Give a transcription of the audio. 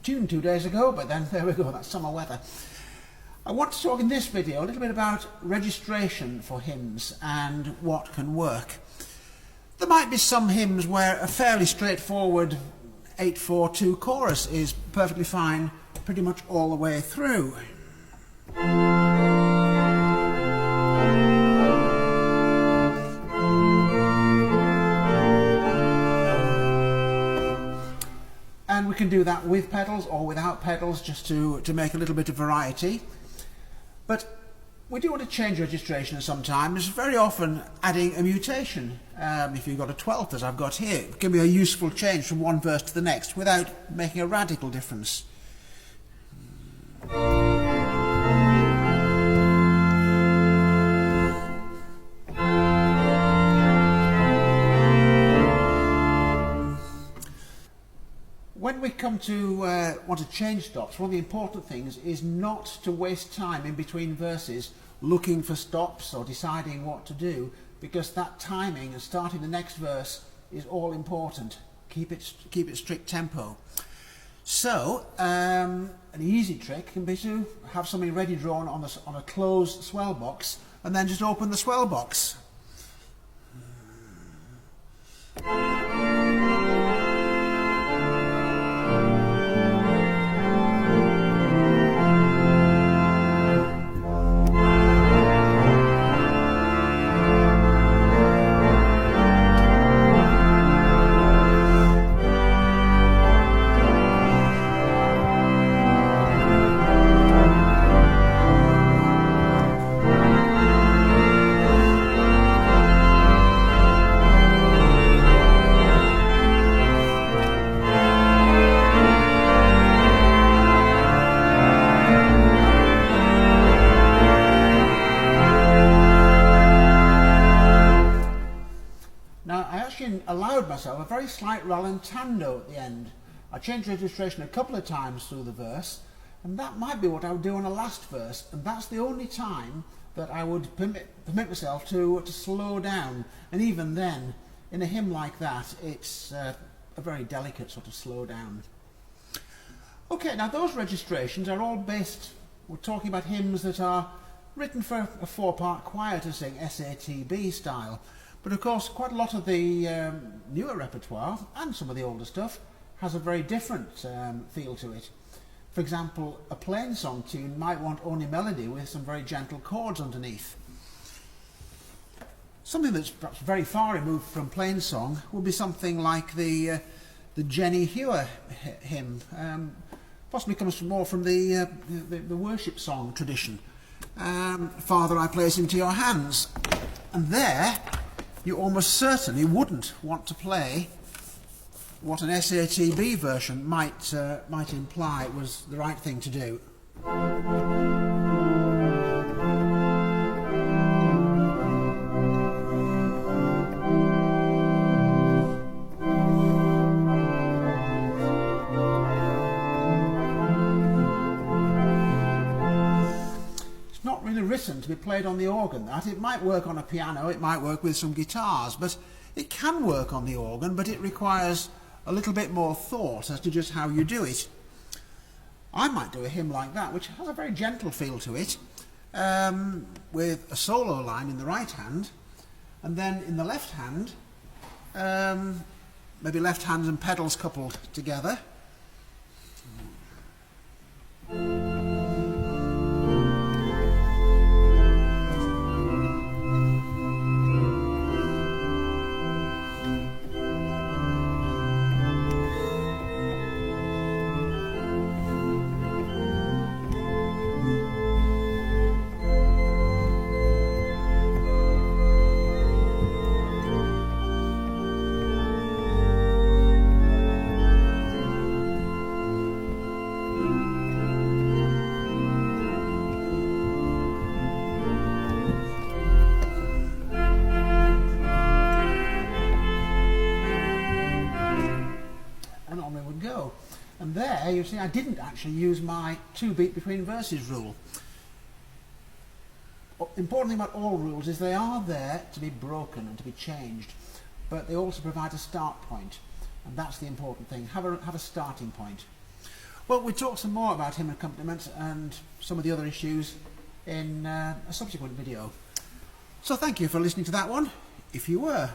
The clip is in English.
Tuned 2 days ago, but then there we go, that's summer weather. I want to talk in this video a little bit about registration for hymns and what can work. There might be some hymns where a fairly straightforward 8/4-2 chorus is perfectly fine pretty much all the way through. And we can do that with pedals or without pedals, just to make a little bit of variety. But we do want to change registration sometimes, very often adding a mutation. If you've got a 12th, as I've got here, it can be a useful change from one verse to the next without making a radical difference. When we come to want to change stops, one of the important things is not to waste time in between verses looking for stops or deciding what to do, because that timing and starting the next verse is all important. Keep it strict tempo. So an easy trick can be to have something ready drawn on a closed swell box and then just open the swell box. Allowed myself a very slight rallentando at the end. I changed registration a couple of times through the verse, and that might be what I would do on a last verse, and that's the only time that I would permit myself to slow down. And even then, in a hymn like that, it's a very delicate sort of slow down. Okay, now those registrations are all based, we're talking about hymns that are written for a 4-part choir to sing, SATB style. But of course, quite a lot of the newer repertoire, and some of the older stuff, has a very different feel to it. For example, a plain song tune might want only melody with some very gentle chords underneath. Something that's perhaps very far removed from plain song would be something like the Jenny Hewer hymn. Possibly comes more from the worship song tradition. Father, I place into your hands. And there, you almost certainly wouldn't want to play what an SATB version might imply was the right thing to do. Written to be played on the organ. That it might work on a piano, it might work with some guitars, but it can work on the organ, but it requires a little bit more thought as to just how you do it. I might do a hymn like that, which has a very gentle feel to it, with a solo line in the right hand, and then in the left hand, maybe left hands and pedals coupled together. there, you see, I didn't actually use my 2-beat between verses rule. Important thing about all rules is they are there to be broken and to be changed, but they also provide a start point, and that's the important thing. Have a starting point. Well, we talk some more about hymn accompaniment and some of the other issues in a subsequent video. So thank you for listening to that one, if you were.